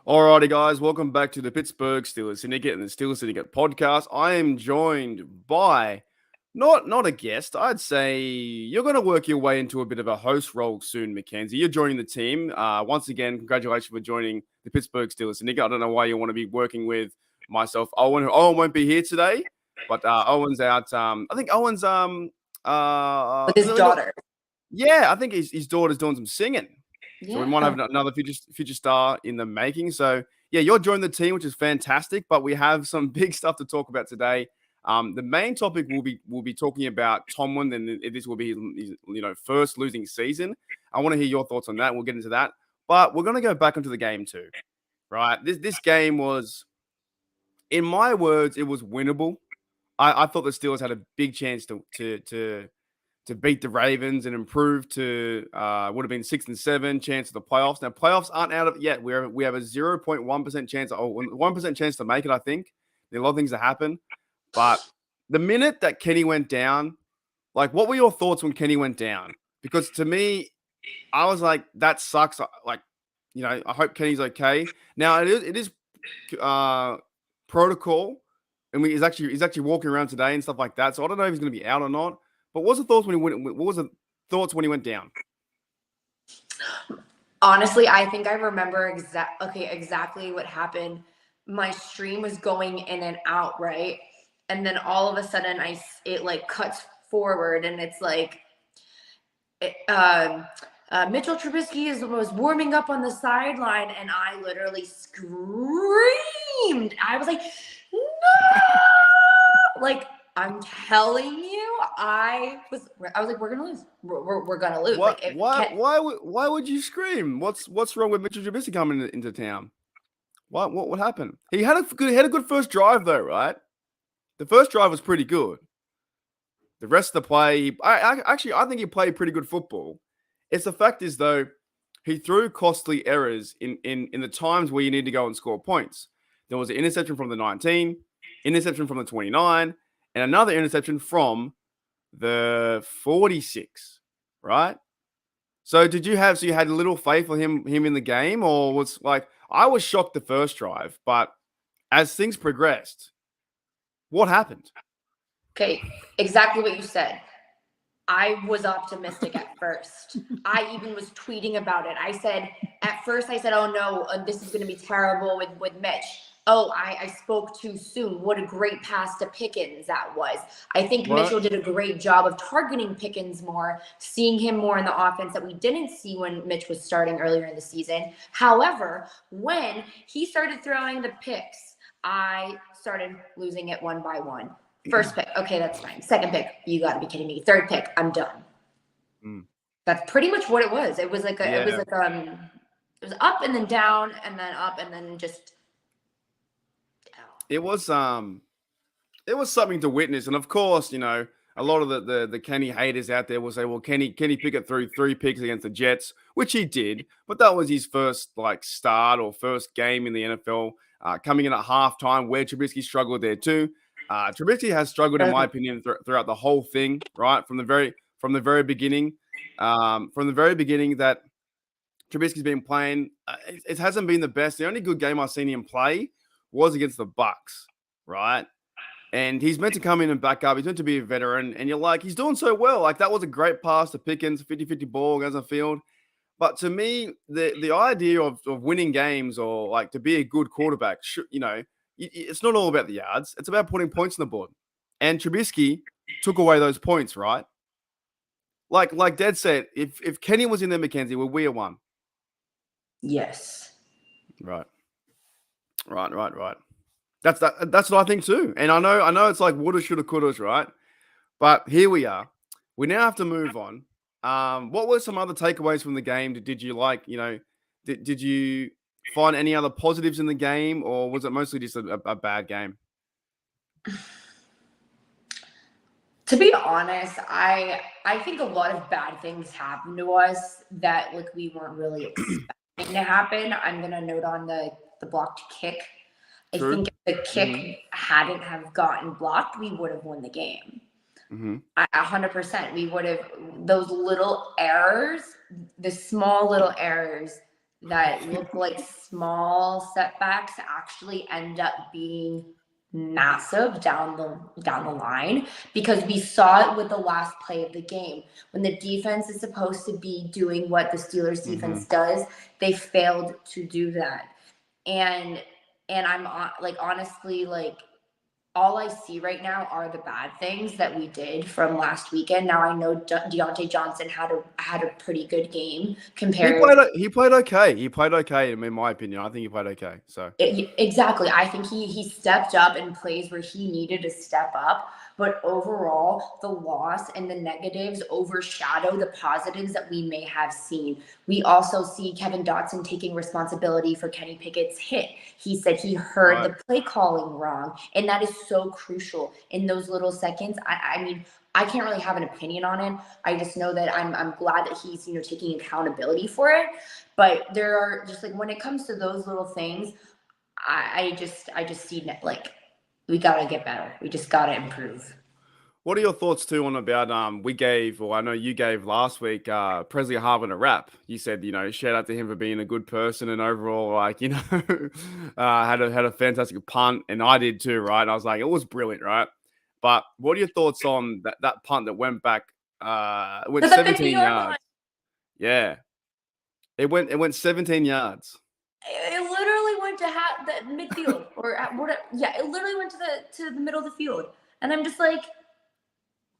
Alrighty, guys, welcome back to the Pittsburgh Steelers Syndicate and the Steelers Syndicate podcast. I am joined by not a guest. I'd say you're going to work your way into a bit of a host role soon, Mackenzie. You're joining the team. Once again, congratulations for joining the Pittsburgh Steelers Syndicate. I don't know why you want to be working with myself, Owen. Owen won't be here today, but Owen's out. I think Owen's With his daughter. yeah, I think his daughter's doing some singing. So we might have Yeah. another future star in the making. So yeah, you're joining the team, which is fantastic. But we have some big stuff to talk about today. The main topic we'll be talking about Tomlin, and this will be his first losing season. I want to hear your thoughts on that. We'll get into that. But we're going to go back into the game too, right? This game was, in my words, it was winnable. I thought the Steelers had a big chance to beat the Ravens and improve to would have been 6-7 chance of the playoffs. Now playoffs aren't out of it yet. We have a 0.1% chance, or 1% chance to make it. I think there are a lot of things that happen, but the minute that Kenny went down, like, what were your thoughts when Kenny went down? Because to me, I was like, that sucks. Like, I hope Kenny's okay. Now it is protocol, and he's actually walking around today and stuff like that. So I don't know if he's going to be out or not. But what was the thoughts when he went? What was the thoughts when he went down? Honestly, I think I remember exactly what happened. My stream was going in and out, right? And then all of a sudden, it like cuts forward, and it's like, Mitchell Trubisky was warming up on the sideline, and I literally screamed. I was like, no! Like, I'm telling you, I was like, we're gonna lose. We're gonna lose. What? Like, why would you scream? What's wrong with Mitchell Trubisky coming into town? What happened? He had a good first drive though, right? The first drive was pretty good. The rest of the play, I think he played pretty good football. It's the fact is though, he threw costly errors in the times where you need to go and score points. There was an interception from the 19, interception from the 29. And another interception from the 46, right? So you had little faith for him in the game, or was like, I was shocked the first drive, but as things progressed, what happened? Okay, exactly what you said. I was optimistic at first. I even was tweeting about it. At first I said, oh no, this is going to be terrible with Mitch. Oh, I spoke too soon. What a great pass to Pickens that was. I think Mitchell did a great job of targeting Pickens more, seeing him more in the offense that we didn't see when Mitch was starting earlier in the season. However, when he started throwing the picks, I started losing it one by one. First pick, okay, that's fine. Second pick, you got to be kidding me. Third pick, I'm done. That's pretty much what it was. It was like it was up and then down and then up and then just. It was something to witness, and of course, a lot of the Kenny haters out there will say, well, Kenny Pickett threw 3 picks against the Jets, which he did, but that was his first start or first game in the NFL, coming in at halftime where Trubisky struggled there too. Trubisky has struggled, in my opinion, throughout the whole thing, right? From the very beginning that Trubisky's been playing, it hasn't been the best. The only good game I've seen him play was against the Bucks, right? And he's meant to come in and back up. He's meant to be a veteran. And you're like, he's doing so well. Like, that was a great pass to Pickens, 50-50 ball, goes on the field. But to me, the idea of winning games or to be a good quarterback, it's not all about the yards. It's about putting points on the board. And Trubisky took away those points, right? Like Dad said, if Kenny was in there, Mackenzie, would we have won? Yes. Right. That's what I think too. And I know it's like woulda, shoulda, couldas, right? But here we are. We now have to move on. What were some other takeaways from the game? Did you like, did you find any other positives in the game, or was it mostly just a bad game? To be honest, I think a lot of bad things happened to us that we weren't really expecting to happen. I'm gonna note on the blocked kick. True. I think if the kick hadn't have gotten blocked, we would have won the game. 100%. We would have, those little errors, the small little errors that look like small setbacks actually end up being massive down the line, because we saw it with the last play of the game when the defense is supposed to be doing what the Steelers defense does. They failed to do that, and I'm like, honestly, like, all I see right now are the bad things that we did from last weekend. Now I know Deontay Johnson had a pretty good game compared. He played okay. He played okay, in my opinion. I think he played okay. So exactly, I think he stepped up in plays where he needed to step up. But overall, the loss and the negatives overshadow the positives that we may have seen. We also see Kevin Dotson taking responsibility for Kenny Pickett's hit. He said he heard the play calling wrong, and that is so crucial in those little seconds. I mean, I can't really have an opinion on it. I just know that I'm glad that he's, taking accountability for it. But there are just, like, when it comes to those little things, I just see, like, we gotta get better. We just gotta improve. what are your thoughts too on about I know you gave last week Presley Harvin a rap. You said, shout out to him for being a good person and overall, like, had a fantastic punt, and I did too, right? And I was like, it was brilliant, right? But what are your thoughts on that punt that went back went 17 yards? Yeah. It went 17 yards. It literally went to the midfield, or it literally went to the middle of the field. And I'm just like,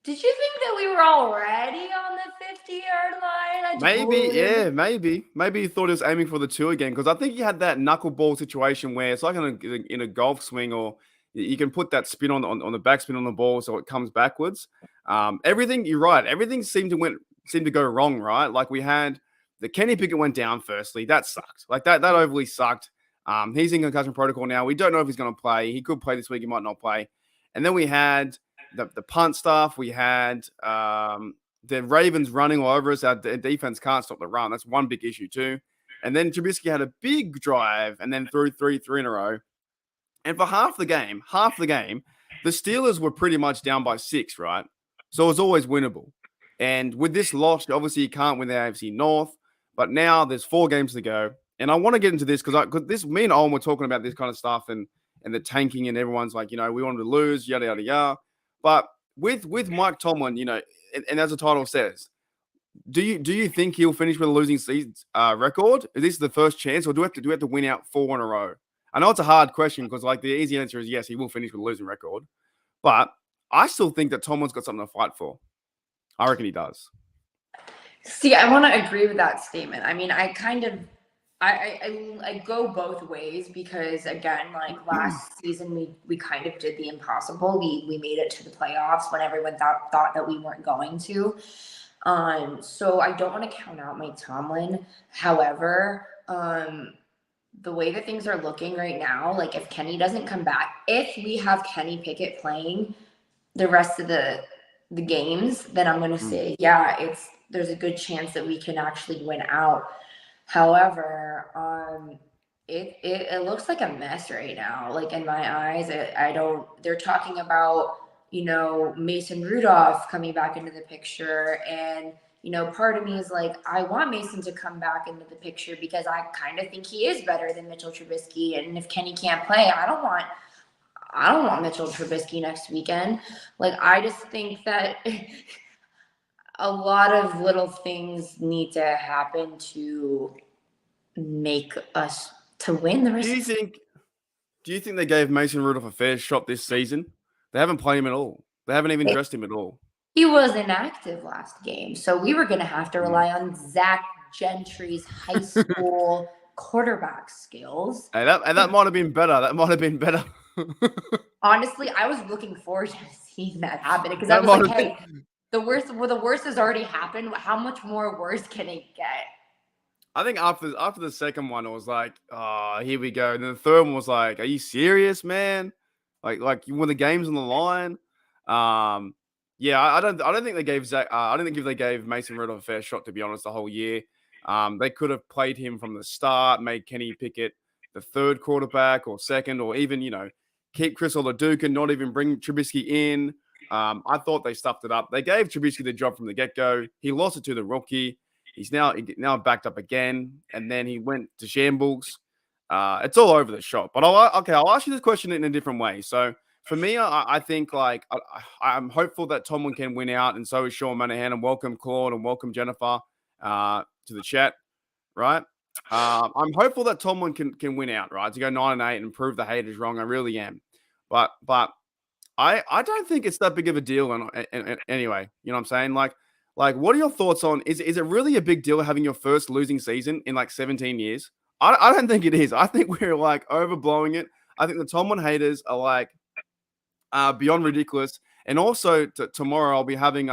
did you think that we were already on the 50-yard line? Maybe he thought he was aiming for the 2 again, because I think he had that knuckleball situation where it's like in a golf swing, or you can put that spin on the backspin on the ball so it comes backwards. You're right. Everything seemed to go wrong, right? Like, we had the Kenny Pickett went down firstly. That sucked. Like, that overly sucked. He's in concussion protocol now. We don't know if he's going to play. He could play this week. He might not play. And then we had the punt stuff. We had the Ravens running all over us. Our defense can't stop the run. That's one big issue too. And then Trubisky had a big drive and then threw three in a row. And for half the game, the Steelers were pretty much down by 6, right? So it was always winnable. And with this loss, obviously you can't win the AFC North. But now there's 4 games to go. And I want to get into this because me and Owen were talking about this kind of stuff and the tanking, and everyone's like, we wanted to lose, yada, yada, yada. But with Mike Tomlin, and as the title says, do you think he'll finish with a losing season record? Is this the first chance, or do we have to win out 4 in a row? I know it's a hard question because, like, the easy answer is yes, he will finish with a losing record. But I still think that Tomlin's got something to fight for. I reckon he does. See, I want to agree with that statement. I mean, I go both ways because, again, like last season, we kind of did the impossible. We made it to the playoffs when everyone thought that we weren't going to. So I don't want to count out Mike Tomlin. However, the way that things are looking right now, like, if Kenny doesn't come back, if we have Kenny Pickett playing the rest of the games, then I'm going to say, yeah, there's a good chance that we can actually win out. However, it looks like a mess right now. Like, in my eyes, they're talking about, Mason Rudolph coming back into the picture. And, part of me is like, I want Mason to come back into the picture because I kind of think he is better than Mitchell Trubisky. And if Kenny can't play, I don't want Mitchell Trubisky next weekend. Like, I just think that a lot of little things need to happen to make us to win the rest. Do you think they gave Mason Rudolph a fair shot this season? They haven't played him at all. They haven't even dressed him at all. He was inactive last game, so we were going to have to rely on Zach Gentry's high school quarterback skills. And that might have been better. Honestly, I was looking forward to seeing that happen because I was like, hey, the worst has already happened. How much more worse can it get? I think after the second one, it was like, oh, here we go. And then the third one was like, are you serious, man? Like when the game's on the line. Yeah, I don't think they gave Zach. I don't think they gave Mason Rudolph a fair shot, to be honest, the whole year. They could have played him from the start, made Kenny Pickett the third quarterback or second, or even keep Chris Oladuke and not even bring Trubisky in. I thought they stuffed it up. They gave Trubisky the job from the get-go. He lost it to the rookie. He's now backed up again, and then he went to shambles. It's all over the shop. But I'll ask you this question in a different way. So for me, I think like I'm hopeful that Tomlin can win out, and so is Sean Monahan. And welcome Claude and welcome Jennifer to the chat. Right. I'm hopeful that Tomlin can win out. Right, to go 9-8 and prove the haters wrong. I really am. But I don't think it's that big of a deal. And anyway, you know what I'm saying? Like, what are your thoughts on, is it really a big deal having your first losing season in like 17 years? I don't think it is. I think we're like overblowing it. I think the Tomlin haters are like beyond ridiculous. And also tomorrow I'll be having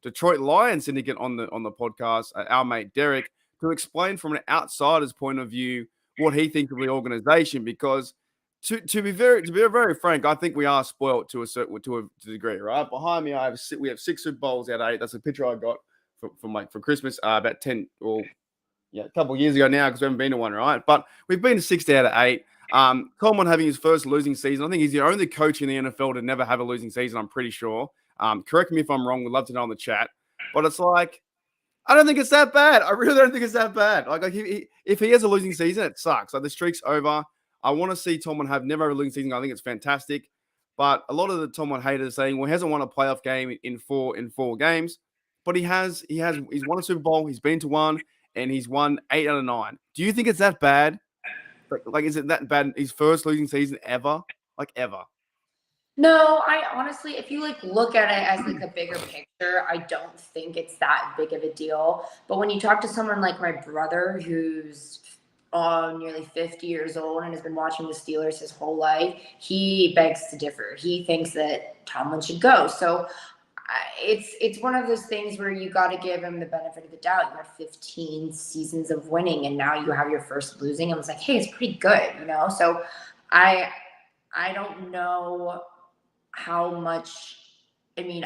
Detroit Lions Syndicate on the podcast, our mate Derek, to explain from an outsider's point of view what he thinks of the organization, because to be very frank, I think we are spoiled to a degree, right? Behind me, we have 6 Super Bowls out of 8. That's a picture I got for Christmas about 10 or a couple of years ago now, because we haven't been to one, right? But we've been to 6 out of 8. Coleman having his first losing season. I think he's the only coach in the NFL to never have a losing season, I'm pretty sure. Correct me if I'm wrong. We'd love to know in the chat. But it's like, I don't think it's that bad. I really don't think it's that bad. Like if he has a losing season, it sucks. Like the streak's over. I want to see Tomlin have never a losing season. I think it's fantastic. But a lot of the Tomlin haters are saying, well, he hasn't won a playoff game in four games. But he's won a Super Bowl. He's been to one, and he's won 8 out of 9. Do you think it's that bad? Like, is it that bad? His first losing season ever? Like, ever? No, I honestly, if you like look at it as like a bigger picture, I don't think it's that big of a deal. But when you talk to someone like my brother, who's nearly 50 years old and has been watching the Steelers his whole life, he begs to differ. He thinks that Tomlin should go. So it's one of those things where you got to give him the benefit of the doubt. You had 15 seasons of winning, and now you have your first losing. And it's like, hey, it's pretty good, you know? So I don't know how much. I mean,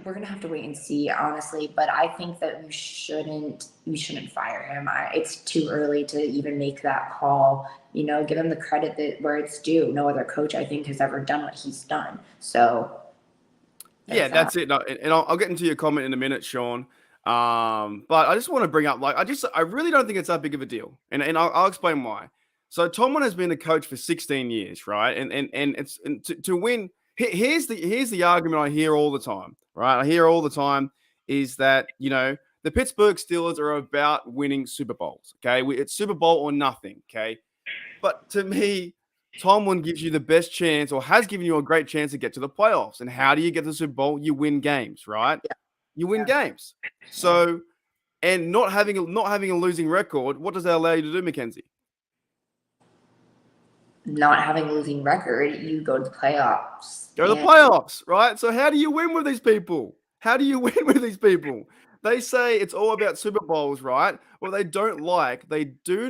we're gonna have to wait and see, honestly. But I think that we shouldn't fire him. It's too early to even make that call. You know, give him the credit where it's due. No other coach, I think, has ever done what he's done. So yeah, that's it. No, and I'll get into your comment in a minute, Sean. But I just want to bring up, like, I really don't think it's that big of a deal, and I'll explain why. So Tomlin has been a coach for 16 years, right? And it's to win. Here's the argument I hear all the time, right? I hear all the time is that, you know, the Pittsburgh Steelers are about winning Super Bowls, okay? It's Super Bowl or nothing, okay? But to me, Tomlin gives you the best chance, or has given you a great chance to get to the playoffs. And how do you get to the Super Bowl? You win games, right? Yeah. You win games. So, and not having a losing record, what does that allow you to do, Mackenzie? Not having a losing record, you go to the playoffs. Go to the playoffs, right? So how do you win with these people? How do you win with these people? They say it's all about Super Bowls, right? Well, they do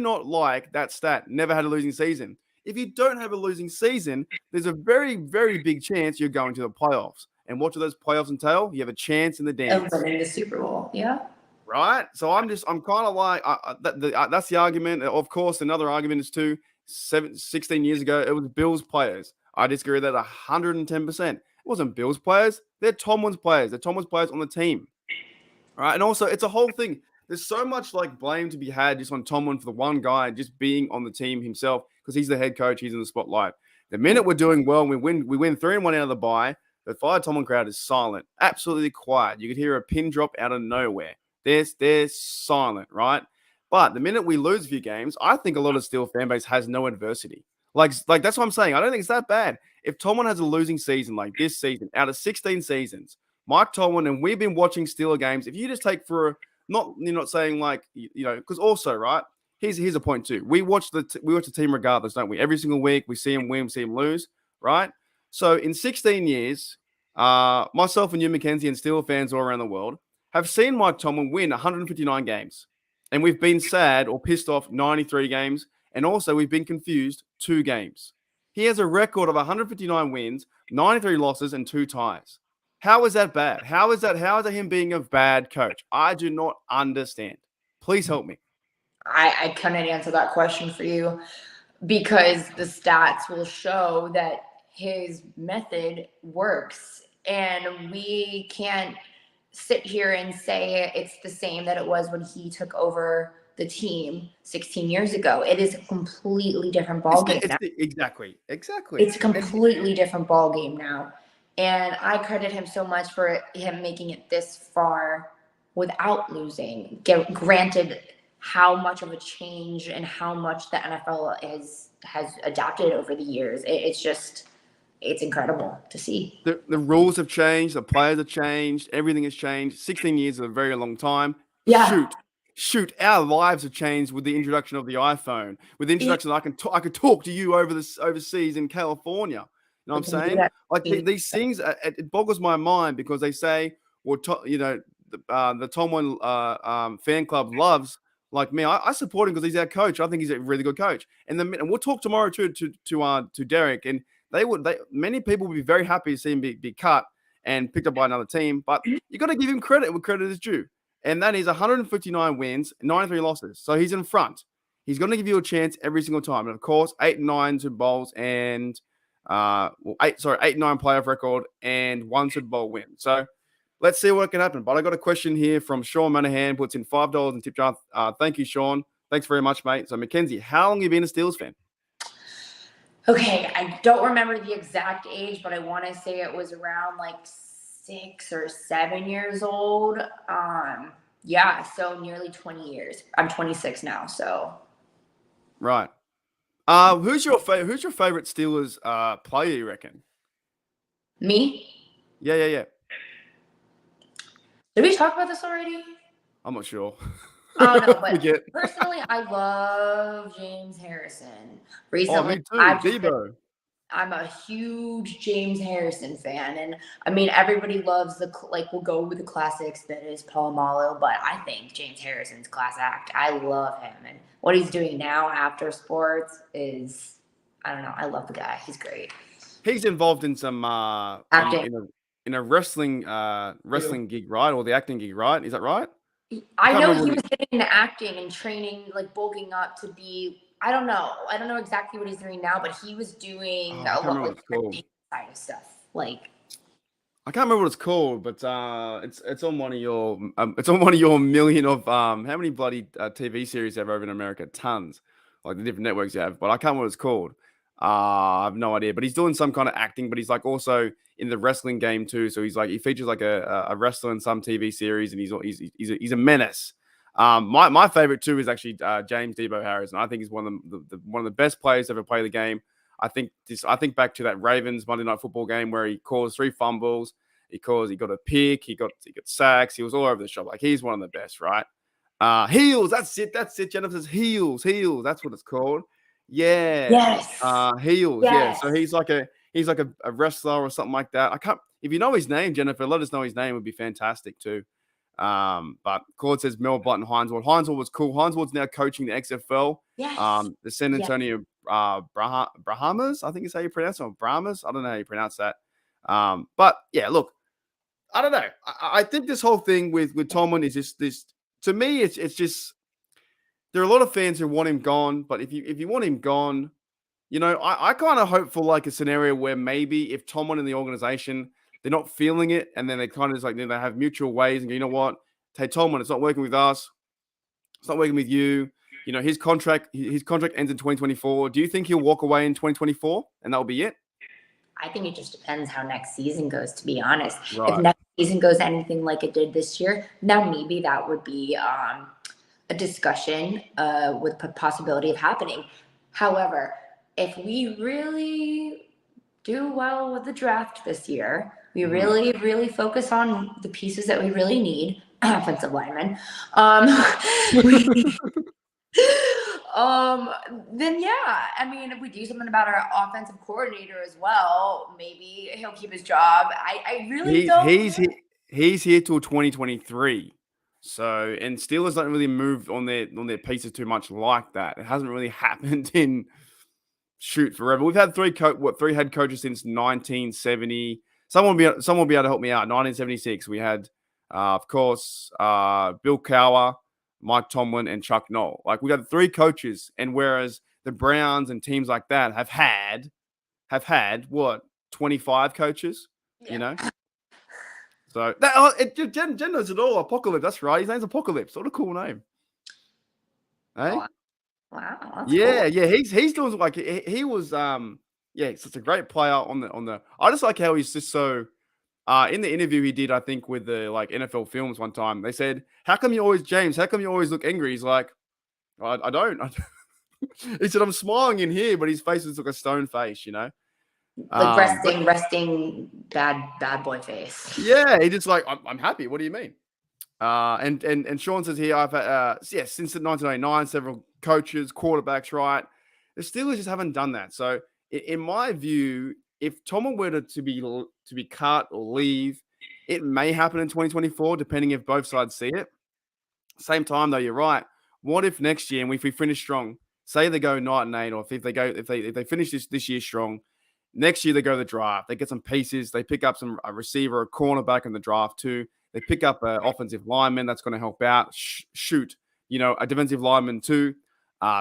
not like that stat. Never had a losing season. If you don't have a losing season, there's a very, very big chance you're going to the playoffs. And what do those playoffs entail? You have a chance in the dance. Winning the Super Bowl, yeah. Right? So I'm kind of like, that's the argument. Of course, another argument is too, 16 years ago, it was Bills players. I disagree with that 110%. It wasn't Bills players. They're Tomlin's players. They're Tomlin's players on the team. All right? And also, it's a whole thing. There's so much like blame to be had just on Tomlin for the one guy just being on the team himself, because he's the head coach. He's in the spotlight. The minute we're doing well and we win 3-1 out of the bye, the Fire Tomlin crowd is silent, absolutely quiet. You could hear a pin drop out of nowhere. They're silent, right? But the minute we lose a few games, I think a lot of Steel fan base has no adversity. Like that's what I'm saying. I don't think it's that bad. If Tomlin has a losing season like this season, out of 16 seasons, Mike Tomlin, and we've been watching Steeler games, if you just take you're not saying like, you know, because also, right, here's a point too. We watch the team regardless, don't we? Every single week, we see him win, we see him lose, right? So in 16 years, myself and you, Mackenzie, and Steeler fans all around the world have seen Mike Tomlin win 159 games. And we've been sad or pissed off 93 games. And also we've been confused 2 games. He has a record of 159 wins, 93 losses, and 2 ties. How is that bad? How is that him being a bad coach? I do not understand. Please help me. I couldn't answer that question for you, because the stats will show that his method works, and we can't sit here and say it's the same that it was when he took over the team 16 years ago. It is a completely different ballgame now. Exactly. It's a completely different ballgame now. And I credit him so much for him making it this far without losing. Granted, how much of a change and how much the NFL has adapted over the years. It's incredible to see. The rules have changed. The players have changed. Everything has changed. 16 years is a very long time. Yeah. Shoot. Our lives have changed with the introduction of the iPhone. With the introduction, I could talk to you overseas in California. You know what I'm saying? Like these things, it boggles my mind because they say, well, the Tomlin fan club loves. Like me, I support him because he's our coach. I think he's a really good coach. And we'll talk tomorrow to Derek, and many people would be very happy to see him be cut and picked up by another team. But you got to give him credit where credit is due, and that is 159 wins, 93 losses. So he's in front. He's going to give you a chance every single time. And of course, 8-9 Super Bowls and 8-9 playoff record and 1 Super Bowl win. So let's see what can happen. But I got a question here from Sean Manahan, puts in $5 in tip jar. Thank you, Sean. Thanks very much, mate. So, Mackenzie, how long have you been a Steelers fan? Okay, I don't remember the exact age, but I want to say it was around like 6 or 7 years old. Yeah, so nearly 20 years. I'm 26 now, so. Right. Who's your favorite Steelers player, you reckon? Me? Yeah. Did we talk about this already? I'm not sure. Oh no, but personally, I love James Harrison. Recently, me too. I'm a huge James Harrison fan, and I mean everybody loves we'll go with the classics that is Palomalo, but I think James Harrison's class act. I love him, and what he's doing now after sports is, I don't know. I love the guy. He's great. He's involved in some acting in a wrestling gig, right, or the acting gig, right? Is that right? I know he was getting into acting and training, like bulking up to be. I don't know exactly what he's doing now, but he was doing a lot of side of stuff. Like, I can't remember what it's called, but it's on one of your million of how many bloody TV series you have over in America? Tons, like the different networks you have. But I can't remember what it's called. I have no idea. But he's doing some kind of acting, but he's like also in the wrestling game too. So he features like a wrestler in some TV series, and he's a menace. My favorite too is actually James Debo Harris, and I think he's one of the best players to ever play the game. I think back to that Ravens Monday Night Football game where he caused 3 fumbles. He got a pick. He got sacks. He was all over the shop. Like, he's one of the best, right? Heels. That's it. Jennifer says heels. That's what it's called. Yeah. Yes. Heels. Yes. Yeah. So he's like a wrestler or something like that. I can't. If you know his name, Jennifer, let us know his name. It would be fantastic too. But Claude says Mel Blunt and Hines Ward. Hines Ward was cool. Hines Ward's now coaching the XFL. Yes. The San Antonio Brahmas, I think is how you pronounce it. Or Brahmas. I don't know how you pronounce that. But yeah, look, I don't know. I think this whole thing with Tomlin is just this. To me, it's just there are a lot of fans who want him gone. But if you want him gone, you know, I kind of hope for like a scenario where maybe if Tomlin and the organization, they're not feeling it, and then they kind of just like, they have mutual ways and go, you know what, hey Tomlin, it's not working with us, it's not working with you. You know, his contract ends in 2024. Do you think he'll walk away in 2024 and that'll be it? I think it just depends how next season goes, to be honest. Right. If next season goes anything like it did this year, now maybe that would be a discussion with the possibility of happening. However, if we really do well with the draft this year, we really, really focus on the pieces that we really need, offensive linemen, then yeah, I mean, if we do something about our offensive coordinator as well, maybe he'll keep his job. I really don't. He's here till 2023. So, and Steelers don't really move on their pieces too much like that. It hasn't really happened in forever. We've had three head coaches since 1970. Someone will be able to help me out. 1976. We had, of course, Bill Cowher, Mike Tomlin, and Chuck Noll. Like, we got 3 coaches, and whereas the Browns and teams like that have had what, 25 coaches, you know? So Jen knows it all. Apocalypse. That's right. His name's Apocalypse. What a cool name. Hey. Oh, wow, that's Yeah, cool. yeah. He's doing like he was yeah, such a great player on the. I just like how he's just so. In the interview he did, I think, with the like NFL Films one time, they said, "How come you always, James? How come you always look angry?" He's like, "I don't." He said, "I'm smiling in here, but his face is like a stone face, you know." Like But resting bad boy face. yeah, he just like, I'm happy. What do you mean? And Sean says here, I've had, since 1999, several coaches, quarterbacks, right? The Steelers just haven't done that. So in my view, if Tomlin were to be cut or leave, it may happen in 2024, depending if both sides see it. Same time though, you're right. What if next year, and if we finish strong, say they go 9-8, or if they finish this year strong, next year they go to the draft, they get some pieces, they pick up a receiver, a cornerback in the draft too. They pick up an offensive lineman that's going to help out. Shoot, a defensive lineman too.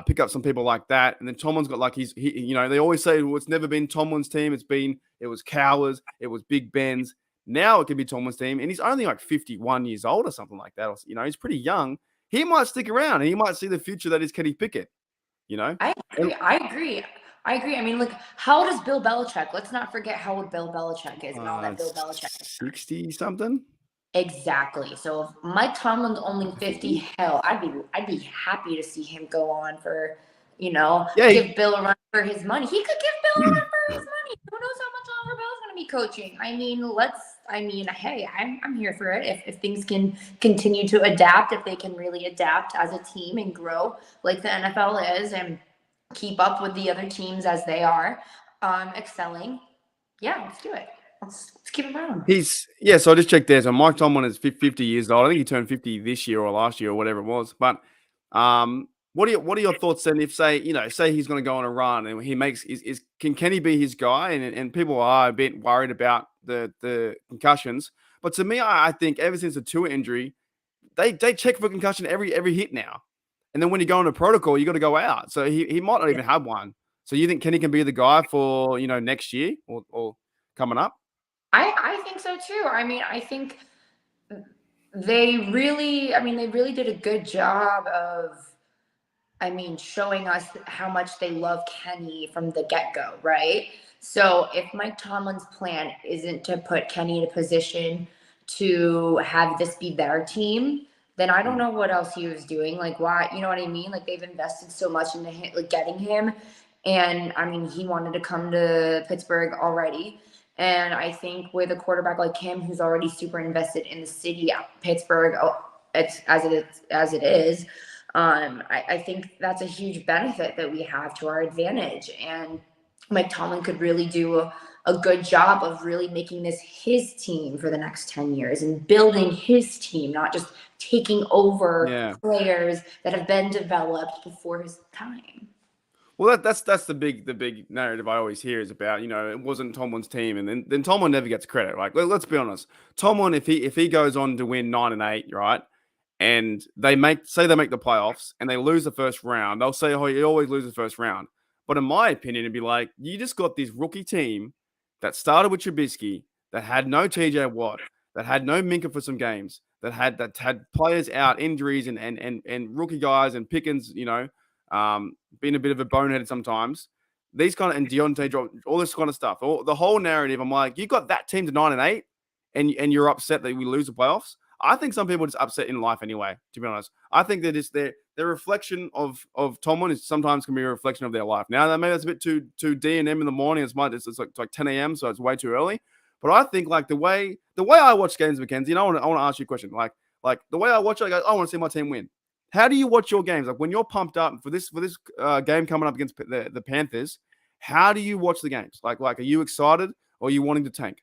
Pick up some people like that, and then Tomlin's got like they always say, well, it's never been Tomlin's team. It was Cowers, it was Big Ben's. Now it could be Tomlin's team, and he's only like 51 years old or something like that. Or, he's pretty young. He might stick around, and he might see the future that is Kenny Pickett. I agree. I mean, like, how old is Bill Belichick? Let's not forget how old Bill Belichick is and all that Bill Belichick is. 60 something. Exactly. So if Mike Tomlin's only 50, hell, I'd be happy to see him go on for, give Bill a run for his money. He could give Bill a run for his money. Who knows how much longer Bill's going to be coaching? Hey, I'm here for it. If things can continue to adapt, if they can really adapt as a team and grow like the NFL is and keep up with the other teams as they are excelling, yeah, let's do it. Let's keep him around. So I just checked there. So Mike Tomlin is 50 years old. I think he turned 50 this year or last year or whatever it was. But what are your thoughts then if say he's going to go on a run and he makes can Kenny be his guy? And people are a bit worried about the concussions. But to me, I think ever since the Tua injury, they check for concussion every hit now. And then when you go into protocol, you got to go out. So he might not even have one. So you think Kenny can be the guy for next year or coming up? I think so too. I mean, I think they really did a good job of, showing us how much they love Kenny from the get-go, right? So if Mike Tomlin's plan isn't to put Kenny in a position to have this be their team, then I don't know what else he was doing. Like, why, you know what I mean? Like, they've invested so much into him, like getting him. And he wanted to come to Pittsburgh already. And I think with a quarterback like him, who's already super invested in the city, Pittsburgh, as it is, I think that's a huge benefit that we have to our advantage. And Mike Tomlin could really do a good job of really making this his team for the next 10 years and building his team, not just taking over players that have been developed before his time. Well, that's the big narrative I always hear is about, it wasn't Tomlin's team, and then Tomlin never gets credit. Like, let's be honest, Tomlin, if he goes on to win 9-8, right, and they make the playoffs and they lose the first round, they'll say, oh, he always loses the first round. But in my opinion, it'd be like, you just got this rookie team that started with Trubisky, that had no TJ Watt, that had no Minka for some games, that had players out, injuries, and rookie guys and Pickens, being a bit of a bonehead sometimes. These kind of, and Deontay drop, all this kind of stuff. The whole narrative, I'm like, you got that team to 9-8 and you're upset that we lose the playoffs. I think some people are just upset in life anyway, to be honest. I think that it's their reflection of Tomlin is sometimes can be a reflection of their life. Now, maybe that's a bit too D&M in the morning. It's like 10 a.m., so it's way too early. But I think like the way I watch games, Mackenzie, and I want to ask you a question. Like the way I watch it, I go, I want to see my team win. How do you watch your games? Like when you're pumped up for this game coming up against the Panthers, how do you watch the games? Like are you excited or are you wanting to tank?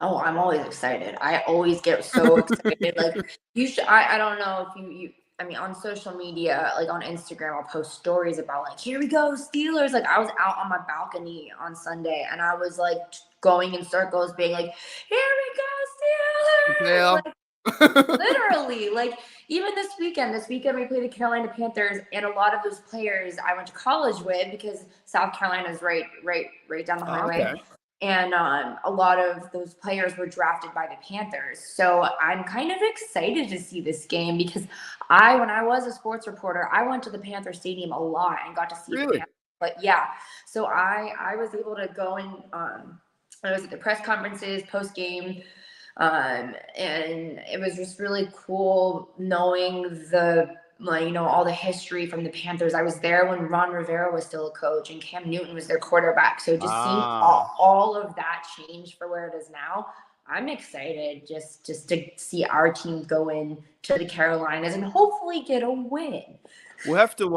Oh, I'm always excited. I always get so excited. Like you should. I don't know if you. On social media, like on Instagram, I'll post stories about like, here we go, Steelers. Like I was out on my balcony on Sunday and I was like going in circles, being like, here we go, Steelers. Yeah. Like, literally, like even this weekend we played the Carolina Panthers, and a lot of those players I went to college with because South Carolina is right down the highway. Okay. And a lot of those players were drafted by the Panthers. So I'm kind of excited to see this game because when I was a sports reporter, I went to the Panther Stadium a lot and got to see the Really? Panthers. But yeah, so I was able to go and I was at the press conferences post game, and it was just really cool knowing all the history from the Panthers. I was there when Ron Rivera was still a coach and Cam Newton was their quarterback. So just seeing all of that change for where it is now, I'm excited just to see our team go in to the Carolinas and hopefully get a win. We'll have to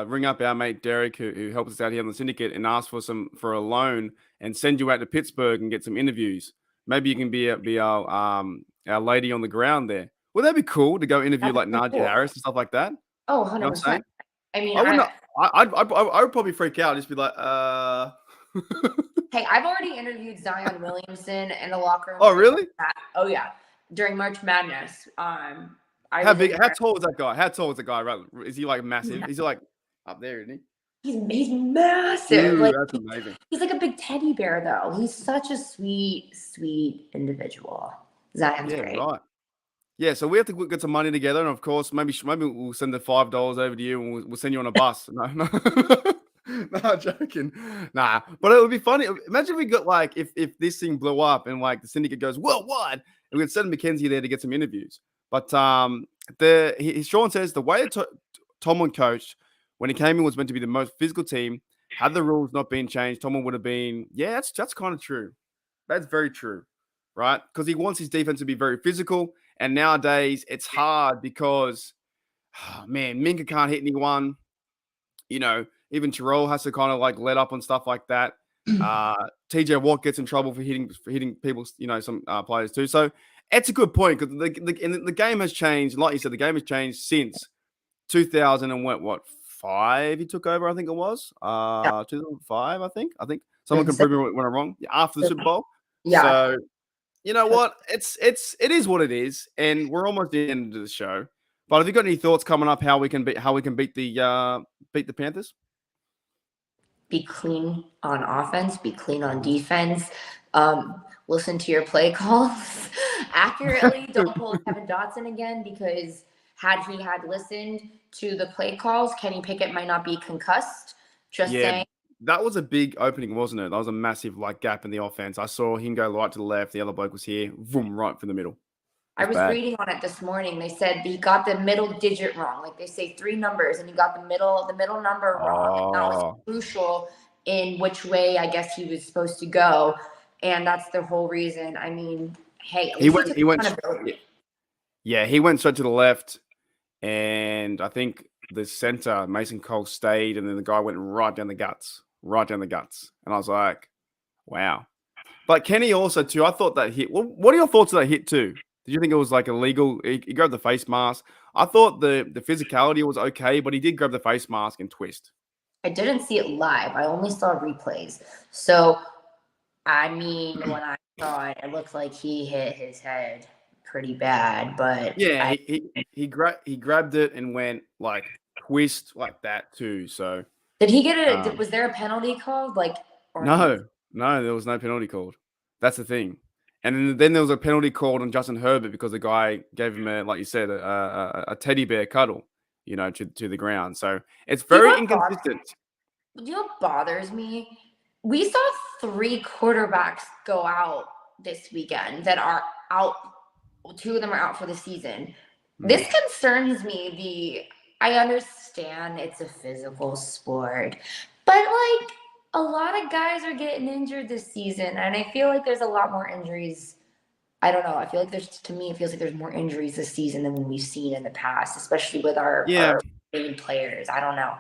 ring up our mate Derek, who helps us out here on the Syndicate, and ask for a loan and send you out to Pittsburgh and get some interviews. Maybe you can be our lady on the ground there. Would that be cool to go interview like Najee Harris and stuff like that? Oh, 100%. You know what I'm saying? I mean, I would probably freak out. Just be like, Hey, I've already interviewed Zion Williamson in the locker room. Oh, really? Oh, yeah. During March Madness. How tall is that guy? How tall is the guy? Right? Is he like massive? Is he like up there, isn't he? He's massive. Dude, that's amazing. He's like a big teddy bear, though. He's such a sweet, sweet individual. Zion's great. Right. Yeah, so we have to get some money together, and of course, maybe we'll send the $5 over to you, and we'll send you on a bus. No, no, joking. Nah, but it would be funny. Imagine if we got like if this thing blew up and like the Syndicate goes worldwide, and we could send McKenzie there to get some interviews. But Sean says the way Tomlin coached when he came in was meant to be the most physical team. Had the rules not been changed, Tomlin would have been. Yeah, that's kind of true. That's very true, right? Because he wants his defense to be very physical. And nowadays, it's hard because, Minka can't hit anyone. Even Terrell has to kind of like let up on stuff like that. TJ Watt gets in trouble for hitting people, some players too. So it's a good point because the game has changed. Like you said, the game has changed since 2005. He took over, I think it was 2005. I think someone can prove me when I'm wrong. After the Super Bowl. Yeah. So. You know what? It is what it is, and we're almost at the end of the show. But have you got any thoughts coming up how we can beat the Panthers? Be clean on offense, be clean on defense. Listen to your play calls accurately. Don't pull Kevin Dotson again because had he listened to the play calls, Kenny Pickett might not be concussed. Just saying. That was a big opening, wasn't it? That was a massive gap in the offense. I saw him go right to the left. The other bloke was here, boom, right for the middle. I was reading on it this morning. They said he got the middle digit wrong. Like they say 3 numbers, and he got the middle number wrong. And that was crucial in which way I guess he was supposed to go, and that's the whole reason. I mean, hey, he went straight to the left, and I think the center Mason Cole stayed, and then the guy went right down the guts. And I was like, wow. But Kenny also, too, I thought that hit. What are your thoughts of that hit, too? Did you think it was like illegal? He grabbed the face mask. I thought the physicality was okay, but he did grab the face mask and twist. I didn't see it live. I only saw replays. So, I mean, when I saw it, it looked like he hit his head pretty bad. But yeah, he grabbed it and went like twist like that, too. So. Did he get it? Was there a penalty called? No, there was no penalty called. That's the thing. And then there was a penalty called on Justin Herbert because the guy gave him like you said, a teddy bear cuddle, to the ground. So it's very inconsistent. You know what bothers me? We saw 3 quarterbacks go out this weekend that are out. 2 of them are out for the season. This concerns me. I understand it's a physical sport, but a lot of guys are getting injured this season, and I feel like there's a lot more injuries. I don't know. I feel like it feels like there's more injuries this season than we've seen in the past, especially with our main players. I don't know.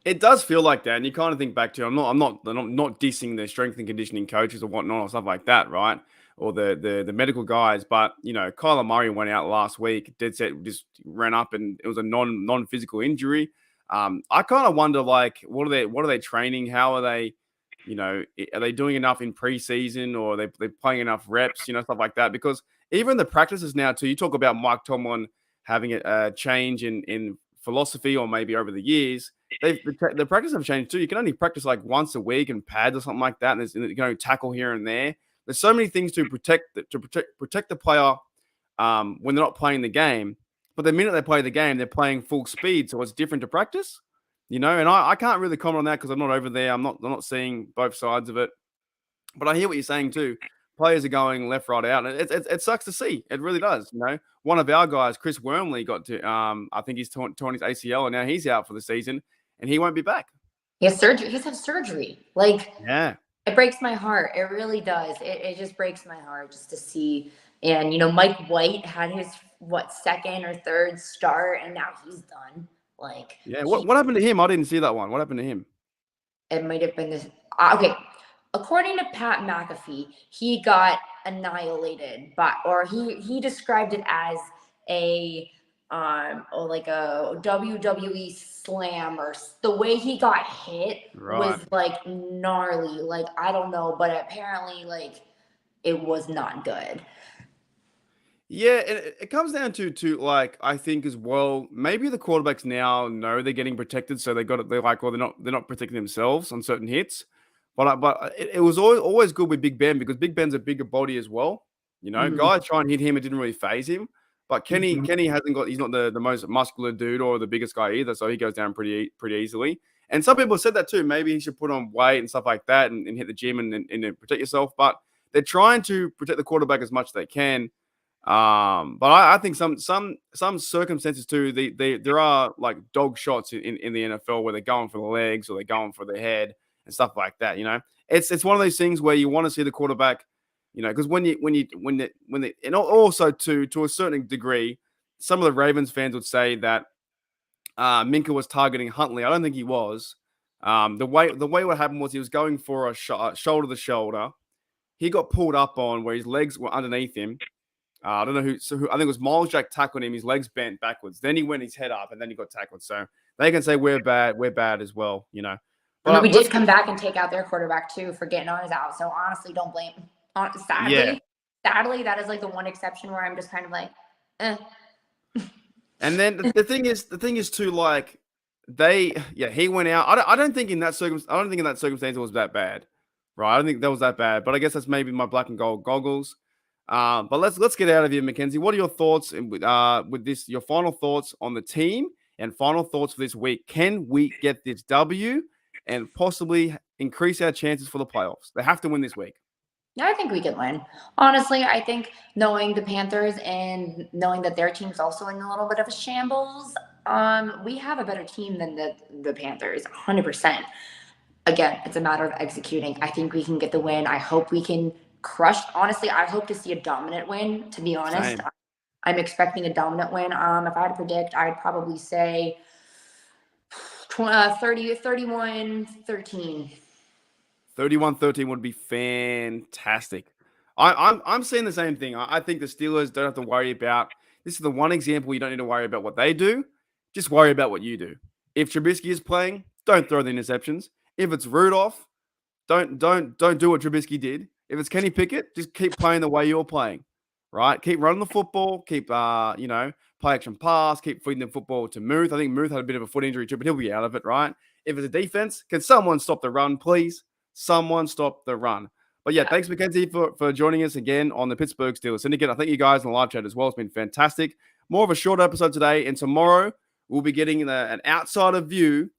It does feel like that, and you kind of think back to I'm not dissing the strength and conditioning coaches or whatnot or stuff like that, right? Or the medical guys, but Kyler Murray went out last week, dead set, just ran up, and it was a non-physical injury. I kind of wonder, what are they training? How are they, are they doing enough in preseason, or are they playing enough reps, stuff like that? Because even the practices now too, you talk about Mike Tomlin having a change in philosophy, or maybe over the years, the practice have changed too. You can only practice like once a week and pads or something like that. And there's tackle here and there. There's so many things to protect the player when they're not playing the game. But the minute they play the game, they're playing full speed, so it's different to practice. And I can't really comment on that because I'm not over there. I'm not seeing both sides of it. But I hear what you're saying too. Players are going left, right, out, and it sucks to see. It really does. One of our guys, Chris Wormley, got to I think he's torn his ACL, and now he's out for the season, and he won't be back. He has surgery. He's had surgery. Yeah, it breaks my heart. It really does. It just breaks my heart just to see. And Mike White had his second or third start, and now he's done. Yeah. What happened to him? I didn't see that one. What happened to him? It might have been this. Okay. According to Pat McAfee, he got annihilated, or he described it as a WWE slam, or the way he got hit was gnarly. I don't know, but apparently it was not good. Yeah, and it comes down to I think as well, maybe the quarterbacks now know they're getting protected, so they're not protecting themselves on certain hits. But it was always good with Big Ben because Big Ben's a bigger body as well. Guys try and hit him, it didn't really phase him. But Kenny he's not the most muscular dude or the biggest guy either, so he goes down pretty easily. And some people said that too. Maybe he should put on weight and stuff like that and hit the gym and protect yourself. But they're trying to protect the quarterback as much as they can. But I think some circumstances too. There are like dog shots in the NFL where they're going for the legs or they're going for the head and stuff like that. It's one of those things where you want to see the quarterback. Because and also to a certain degree, some of the Ravens fans would say that Minka was targeting Huntley. I don't think he was. The way what happened was he was going for a shoulder to shoulder. He got pulled up on where his legs were underneath him. I don't know who. I think it was Miles Jack tackled him. His legs bent backwards. Then he went his head up, and then he got tackled. So they can say we're bad as well. But we did come back and take out their quarterback too for getting on his out. So honestly, don't blame. Sadly, that is the one exception where I'm just kind of like, eh. And then the thing is too, he went out. I don't think in that circumstance it was that bad, right? I don't think that was that bad. But I guess that's maybe my black and gold goggles. But let's get out of here, Mackenzie. What are your thoughts with this? Your final thoughts on the team and final thoughts for this week? Can we get this W and possibly increase our chances for the playoffs? They have to win this week. Yeah, I think we can win. Honestly, I think knowing the Panthers and knowing that their team's also in a little bit of a shambles, we have a better team than the Panthers, 100%. Again, it's a matter of executing. I think we can get the win. I hope we can crush. Honestly, I hope to see a dominant win, to be honest. Same. I'm expecting a dominant win. If I had to predict, I'd probably say 31-13. 31-13 would be fantastic. I'm saying the same thing. I think the Steelers don't have to worry about. This is the one example you don't need to worry about what they do. Just worry about what you do. If Trubisky is playing, don't throw the interceptions. If it's Rudolph, don't do what Trubisky did. If it's Kenny Pickett, just keep playing the way you're playing, right? Keep running the football. Keep play action pass. Keep feeding the football to Muth. I think Muth had a bit of a foot injury too, but he'll be out of it, right? If it's a defense, can someone stop the run, please? Someone stop the run. But yeah, thanks, Mackenzie, for joining us again on the Pittsburgh Steelers Syndicate. I thank you guys in the live chat as well. It's been fantastic. More of a short episode today, and tomorrow we'll be getting an outsider view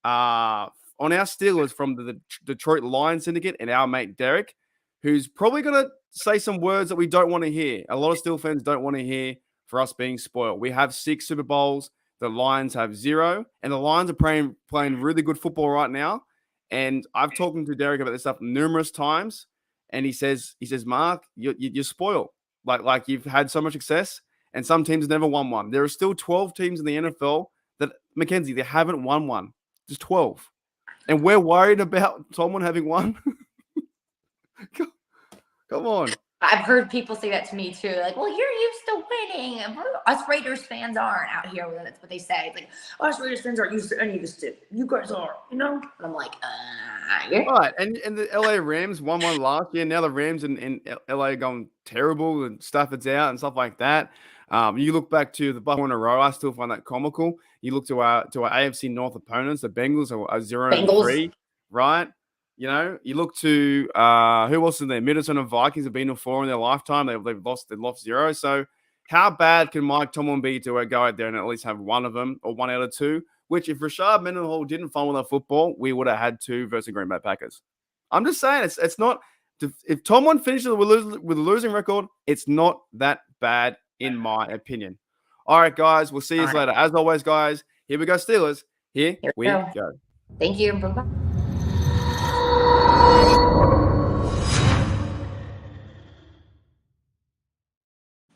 on our Steelers from the Detroit Lions Syndicate and our mate Derek, who's probably going to say some words that we don't want to hear. A lot of Steel fans don't want to hear for us being spoiled. We have 6 Super Bowls. The Lions have 0, and the Lions are playing really good football right now. And I've talked to Derek about this stuff numerous times, and he says, Mark, you're spoiled. Like you've had so much success, and some teams never won one. There are still 12 teams in the NFL that, Mackenzie, they haven't won one. Just 12. And we're worried about Tomlin having one? Come on. I've heard people say that to me too. Like, well, you're used to winning. Us Raiders fans aren't out here. That's what they say. It's like, us Raiders fans aren't used to any of this shit. You guys are, And I'm like, yeah. Right. And the LA Rams won one last year. Now the Rams in LA are going terrible and Stafford's out and stuff like that. You look back to the Buffalo in a row. I still find that comical. You look to our AFC North opponents. The Bengals are 0-3, right? You know, you look to who else in there? Minnesota Vikings have been to 4 in their lifetime. They've lost 0. So how bad can Mike Tomlin be to go out there and at least have one of them or 1 out of 2? Which if Rashad Mendenhall didn't fumble that football, we would have had 2 versus the Green Bay Packers. I'm just saying it's not. If Tomlin finishes with a losing record, it's not that bad in my opinion. All right, guys, we'll see you later. As always, guys, here we go, Steelers. Here we go. Thank you. Bye-bye.